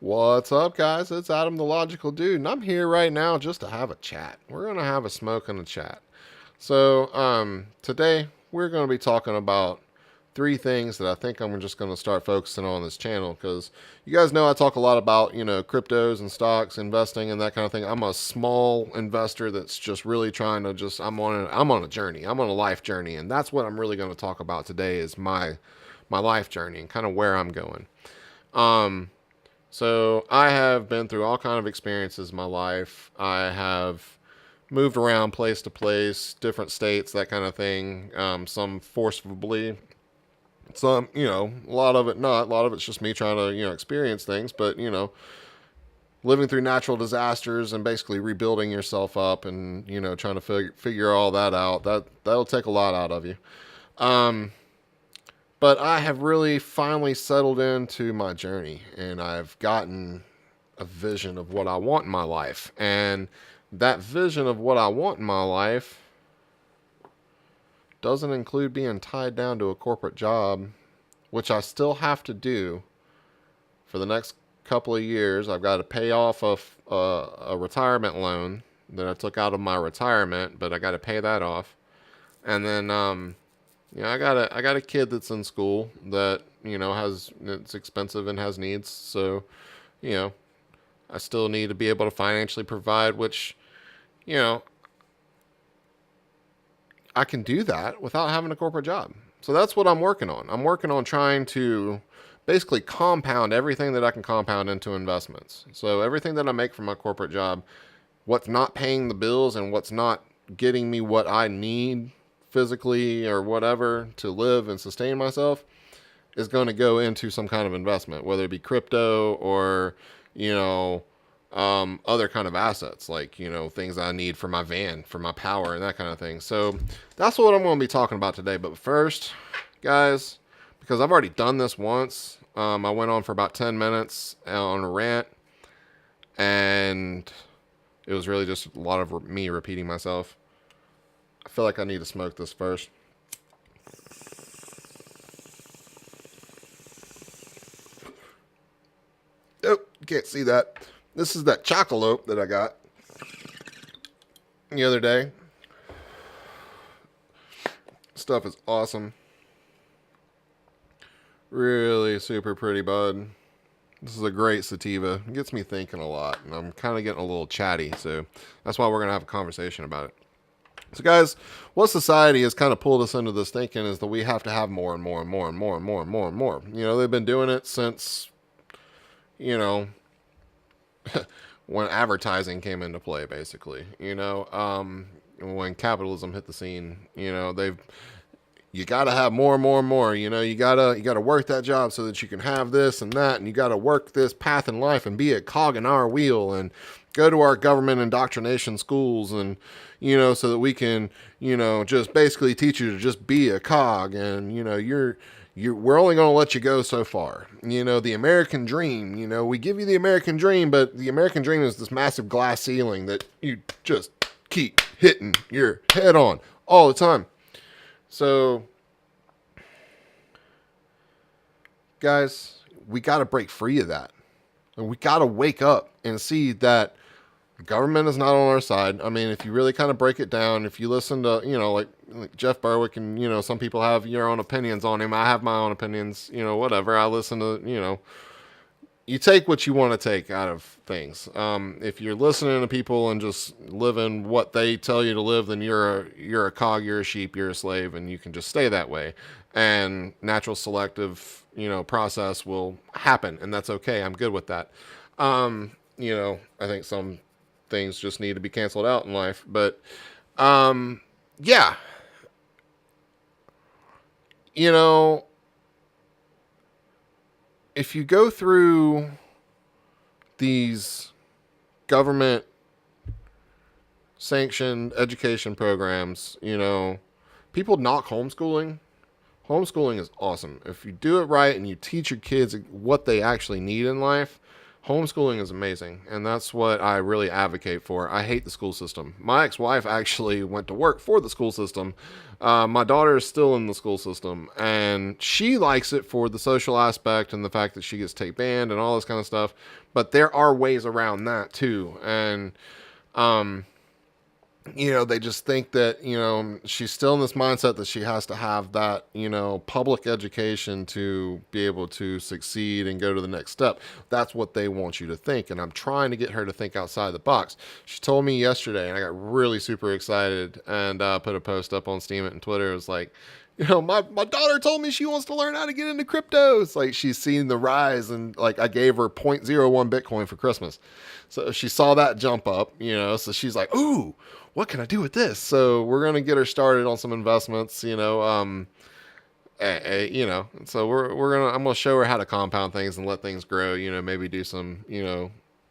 What's up, guys? It's Adam the Logical Dude, and I'm here right now just to have a chat. We're going to have a smoke and a chat. Today we're going to be talking about three things that I think I'm just going to start focusing on this channel because you guys know I talk a lot about, cryptos and stocks, investing and that kind of thing. I'm a small investor that's just really trying to I'm on a journey. I'm on a life journey, and that's what I'm really going to talk about today is my life journey and kind of where I'm going. Um, so I have been through all kind of experiences in my life. I have moved around place to place, different states, that kind of thing. Some forcibly, some, a lot of it not. A lot of it's just me trying to, experience things. But, living through natural disasters and basically rebuilding yourself up and, trying to figure all that out, that'll take a lot out of you. Um, but I have really finally settled into my journey and I've gotten a vision of what I want in my life. And that vision of what I want in my life doesn't include being tied down to a corporate job, which I still have to do for the next couple of years. I've got to pay off a retirement loan that I took out of my retirement, but I got to pay that off. And then, I got a kid that's in school that has it's expensive and has needs. So, you know, I still need to be able to financially provide, which you know I can do that without having a corporate job. So that's what I'm working on. I'm working on trying to basically compound everything that I can compound into investments. So everything that I make from my corporate job, what's not paying the bills and what's not getting me what I need physically or whatever to live and sustain myself is going to go into some kind of investment, whether it be crypto or, you know, other kind of assets like, things I need for my van, for my power and that kind of thing. So that's what I'm going to be talking about today. But first, guys, because I've already done this once, I went on for about 10 minutes on a rant and it was really just a lot of me repeating myself. I feel like I need to smoke this first. Oh, you can't see that. This is that chocolate that I got the other day. Stuff is awesome. Really super pretty, bud. This is a great sativa. It gets me thinking a lot, and I'm kind of getting a little chatty, so that's why we're going to have a conversation about it. So, guys, what society has kind of pulled us into this thinking is that we have to have more and more and more and more and more and more and more. They've been doing it since, you know, when advertising came into play, basically. When capitalism hit the scene, you got to have more and more and more. You gotta work that job so that you can have this and that, and you got to work this path in life and be a cog in our wheel and go to our government indoctrination schools and so that we can just basically teach you to just be a cog, and we're only going to let you go so far. The American dream, we give you the American dream, but the American dream is this massive glass ceiling that you just keep hitting your head on all the time. So, guys, we got to break free of that. And we got to wake up and see that the government is not on our side. I mean, if you really kind of break it down, if you listen to, like Jeff Berwick and, some people have your own opinions on him. I have my own opinions, whatever. I listen to, you take what you want to take out of things. If you're listening to people and just living what they tell you to live, then you're a cog, you're a sheep, you're a slave, and you can just stay that way. And natural selective, process will happen, and that's okay. I'm good with that. I think some things just need to be canceled out in life, but yeah, you know, if you go through these government sanctioned education programs, people knock homeschooling. Homeschooling is awesome. If you do it right and you teach your kids what they actually need in life, Homeschooling is amazing, and that's what I really advocate for. I hate the school system. My ex-wife actually went to work for the school system. My daughter is still in the school system, and she likes it for the social aspect and the fact that she gets to take band and all this kind of stuff. But there are ways around that too, and they just think that, she's still in this mindset that she has to have that, public education to be able to succeed and go to the next step. That's what they want you to think. And I'm trying to get her to think outside the box. She told me yesterday, and I got really super excited and put a post up on Steam and Twitter. It was like, my daughter told me she wants to learn how to get into crypto. It's like she's seen the rise, and like I gave her 0.01 Bitcoin for Christmas. So she saw that jump up, so she's like, ooh, what can I do with this? So we're going to get her started on some investments, so I'm going to show her how to compound things and let things grow, maybe do some,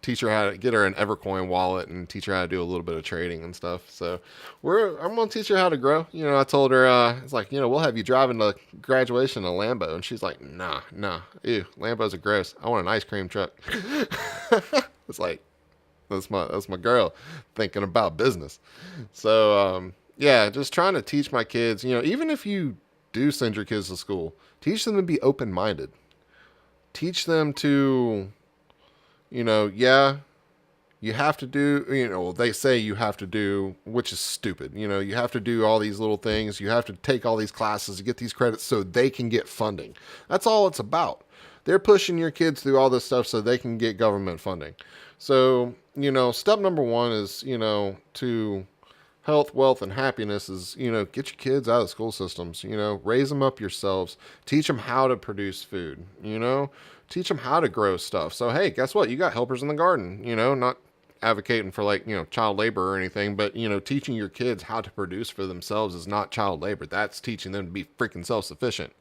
teach her how to get her an Evercoin wallet and teach her how to do a little bit of trading and stuff. So I'm going to teach her how to grow. I told her, it's like, we'll have you driving to graduation in a Lambo. And she's like, nah, ew, Lambos are gross. I want an ice cream truck. It's like, that's my girl thinking about business. So, just trying to teach my kids, even if you do send your kids to school, teach them to be open-minded. Teach them to, you have to do, they say you have to do, which is stupid. You have to do all these little things. You have to take all these classes to get these credits so they can get funding. That's all it's about. They're pushing your kids through all this stuff so they can get government funding. So, step number one is, to health, wealth, and happiness is, get your kids out of school systems, raise them up yourselves, teach them how to produce food, teach them how to grow stuff. So, hey, guess what? You got helpers in the garden, not advocating for child labor or anything, but, teaching your kids how to produce for themselves is not child labor. That's teaching them to be freaking self-sufficient.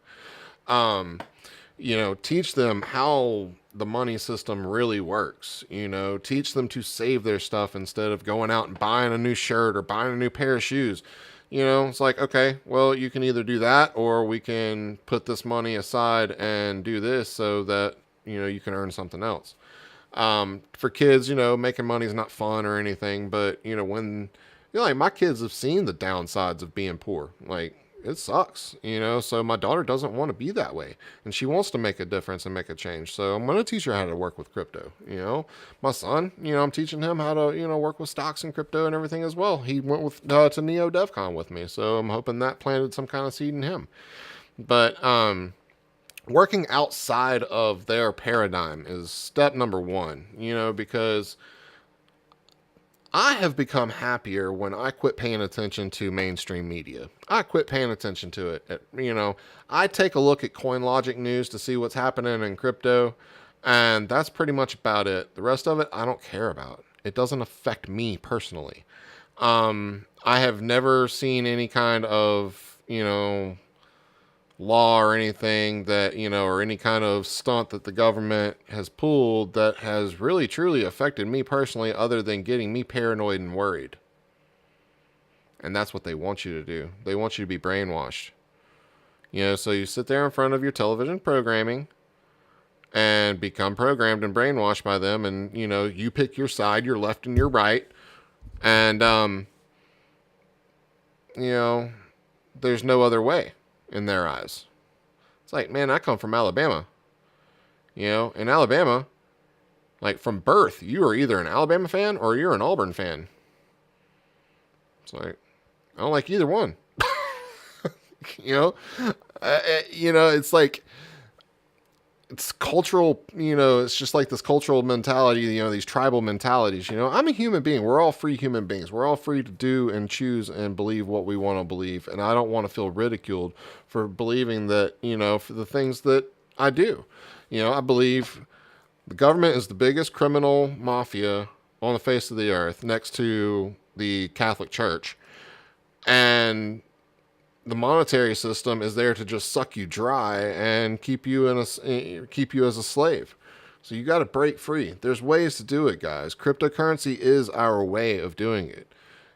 Teach them how the money system really works, teach them to save their stuff instead of going out and buying a new shirt or buying a new pair of shoes. It's like, okay, well, you can either do that or we can put this money aside and do this so that, you can earn something else. For kids, making money is not fun or anything, but, when, my kids have seen the downsides of being poor. Like, it sucks, so my daughter doesn't want to be that way, and she wants to make a difference and make a change. So I'm going to teach her how to work with crypto. My son, I'm teaching him how to, work with stocks and crypto and everything as well. He went with to Neo DevCon with me, so I'm hoping that planted some kind of seed in him. But working outside of their paradigm is step number one, because I have become happier when I quit paying attention to mainstream media. I quit paying attention to it. I take a look at CoinLogic news to see what's happening in crypto, and that's pretty much about it. The rest of it, I don't care about. It doesn't affect me personally. I have never seen any kind of, law or anything that, or any kind of stunt that the government has pulled that has really truly affected me personally, other than getting me paranoid and worried. And that's what they want you to do. They want you to be brainwashed. So you sit there in front of your television programming and become programmed and brainwashed by them. And, you pick your side, your left and your right. And, there's no other way in their eyes. It's like, man, I come from Alabama. In Alabama, like from birth, you are either an Alabama fan or you're an Auburn fan. It's like, I don't like either one. It's like, it's cultural, it's just like this cultural mentality, these tribal mentalities. I'm a human being. We're all free human beings. We're all free to do and choose and believe what we want to believe. And I don't want to feel ridiculed for believing that, for the things that I do. I believe the government is the biggest criminal mafia on the face of the earth next to the Catholic Church. And the monetary system is there to just suck you dry and keep you as a slave. So you got to break free. There's ways to do it, guys. Cryptocurrency is our way of doing it.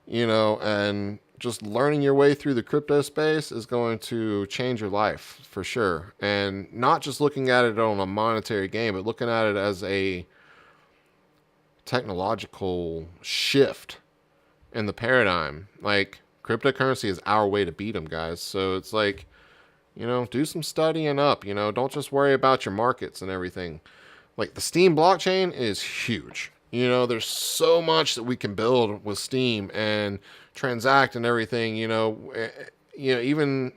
And just learning your way through the crypto space is going to change your life for sure. And not just looking at it on a monetary gain, but looking at it as a technological shift in the paradigm. Like, cryptocurrency is our way to beat them, guys. So it's like, do some studying up. Don't just worry about your markets and everything. Like, the Steam blockchain is huge. There's so much that we can build with Steam and transact and everything. Even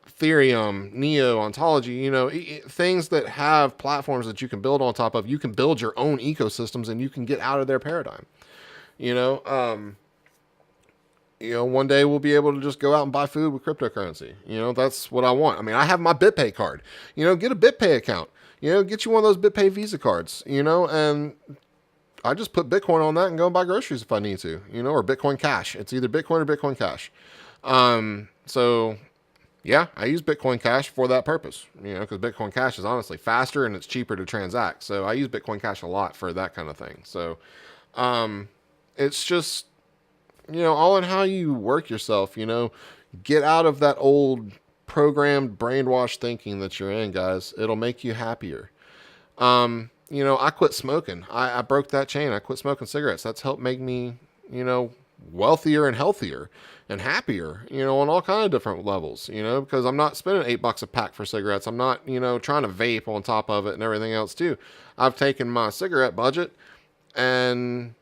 Ethereum, Neo, Ontology, things that have platforms that you can build on top of. You can build your own ecosystems and you can get out of their paradigm. One day we'll be able to just go out and buy food with cryptocurrency. That's what I want. I mean, I have my BitPay card. Get a BitPay account. Get you one of those BitPay Visa cards, and I just put Bitcoin on that and go and buy groceries if I need to, or Bitcoin Cash. It's either Bitcoin or Bitcoin Cash. So yeah, I use Bitcoin Cash for that purpose, because Bitcoin Cash is honestly faster and it's cheaper to transact. So I use Bitcoin Cash a lot for that kind of thing. So, it's just, all in how you work yourself, get out of that old programmed brainwashed thinking that you're in, guys. It'll make you happier. I quit smoking. I broke that chain. I quit smoking cigarettes. That's helped make me, wealthier and healthier and happier, on all kinds of different levels, because I'm not spending $8 a pack for cigarettes. I'm not, trying to vape on top of it and everything else too. I've taken my cigarette budget and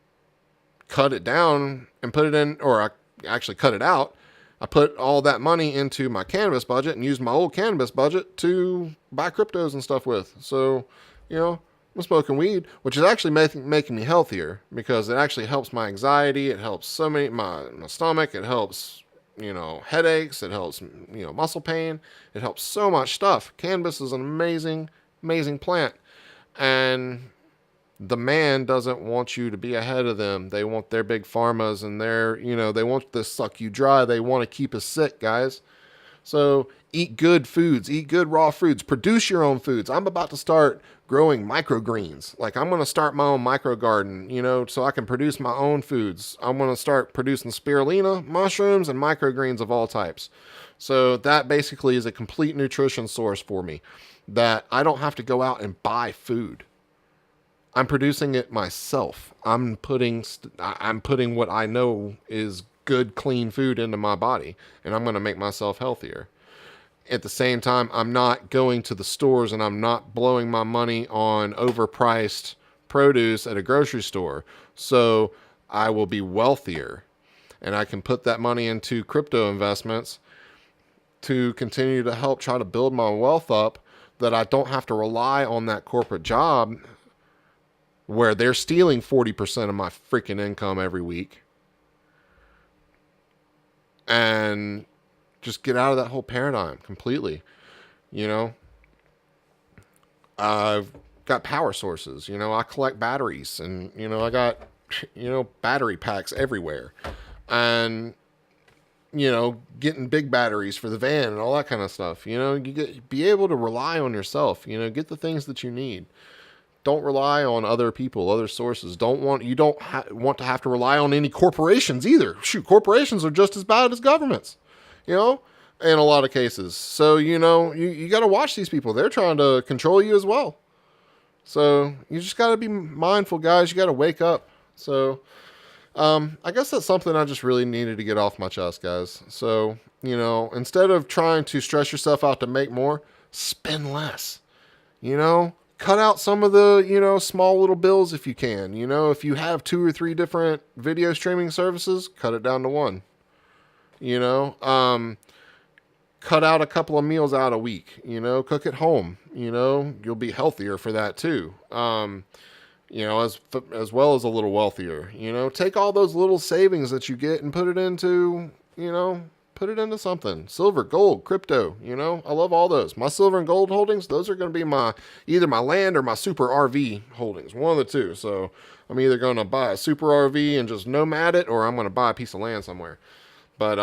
cut it down and put it in, or I actually cut it out. I put all that money into my cannabis budget and used my old cannabis budget to buy cryptos and stuff with. So, I'm smoking weed, which is actually making me healthier because it actually helps my anxiety. It helps my stomach. It helps, headaches. It helps, muscle pain. It helps so much stuff. Cannabis is an amazing, amazing plant. And the man doesn't want you to be ahead of them. They want their big pharmas and they want to suck you dry. They want to keep us sick, guys. So eat good foods, eat good raw foods, produce your own foods. I'm about to start growing microgreens. Like, I'm going to start my own micro garden, so I can produce my own foods. I'm going to start producing spirulina, mushrooms, and microgreens of all types. So that basically is a complete nutrition source for me that I don't have to go out and buy food. I'm producing it myself. I'm putting what I know is good, clean food into my body, and I'm going to make myself healthier. At the same time, I'm not going to the stores and I'm not blowing my money on overpriced produce at a grocery store. So I will be wealthier, and I can put that money into crypto investments to continue to help try to build my wealth up, that I don't have to rely on that corporate job where they're stealing 40% of my freaking income every week. And just get out of that whole paradigm completely. I've got power sources. I collect batteries, and, I got, battery packs everywhere. And, getting big batteries for the van and all that kind of stuff. Be able to rely on yourself, get the things that you need. Don't rely on other people, other sources. You don't want to have to rely on any corporations either. Shoot, corporations are just as bad as governments, in a lot of cases. So, you got to watch these people. They're trying to control you as well. So you just got to be mindful, guys. You got to wake up. So, I guess that's something I just really needed to get off my chest, guys. So, instead of trying to stress yourself out to make more, spend less, cut out some of the, small little bills if you can. If you have 2 or 3 different video streaming services, cut it down to 1. Cut out a couple of meals out a week. Cook at home. You'll be healthier for that too. As well as a little wealthier. Take all those little savings that you get and put it into something. Silver, gold, crypto, I love all those. My silver and gold holdings, those are going to be either my land or my super RV holdings, one of the two. So I'm either going to buy a super RV and just nomad it, or I'm going to buy a piece of land somewhere. But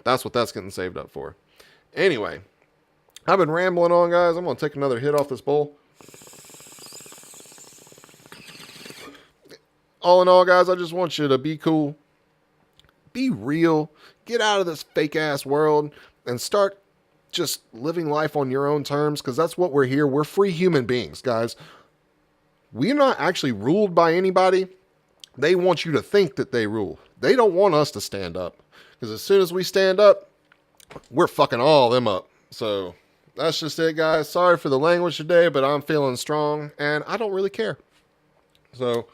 that's what that's getting saved up for. Anyway, I've been rambling on, guys. I'm going to take another hit off this bowl. All in all, guys, I just want you to be cool, be real, get out of this fake ass world and start just living life on your own terms, because that's what we're here. We're free human beings, guys. we're not actually ruled by anybody. They want you to think that they rule. They don't want us to stand up, because as soon as we stand up, we're fucking all them up. So that's just it, guys. Sorry for the language today, but I'm feeling strong and I don't really care. So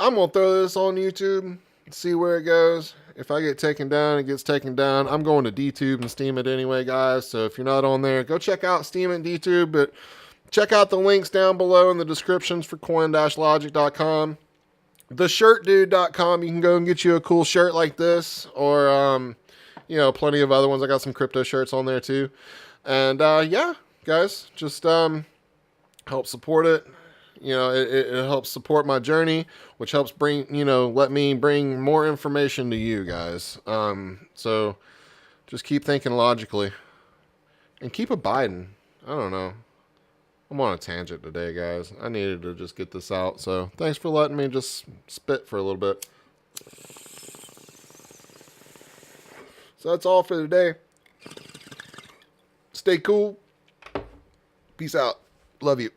I'm going to throw this on YouTube, see where it goes. If I get taken down, it gets taken down. I'm going to DTube and Steam it anyway, guys. So if you're not on there, go check out Steam and DTube, but check out the links down below in the descriptions for coin-logic.com. Theshirtdude.com, you can go and get you a cool shirt like this, or, plenty of other ones. I got some crypto shirts on there too. And, yeah, guys, just, help support it. It helps support my journey, which helps let me bring more information to you guys. So just keep thinking logically and keep abiding. I don't know. I'm on a tangent today, guys. I needed to just get this out. So thanks for letting me just spit for a little bit. So that's all for today. Stay cool. Peace out. Love you.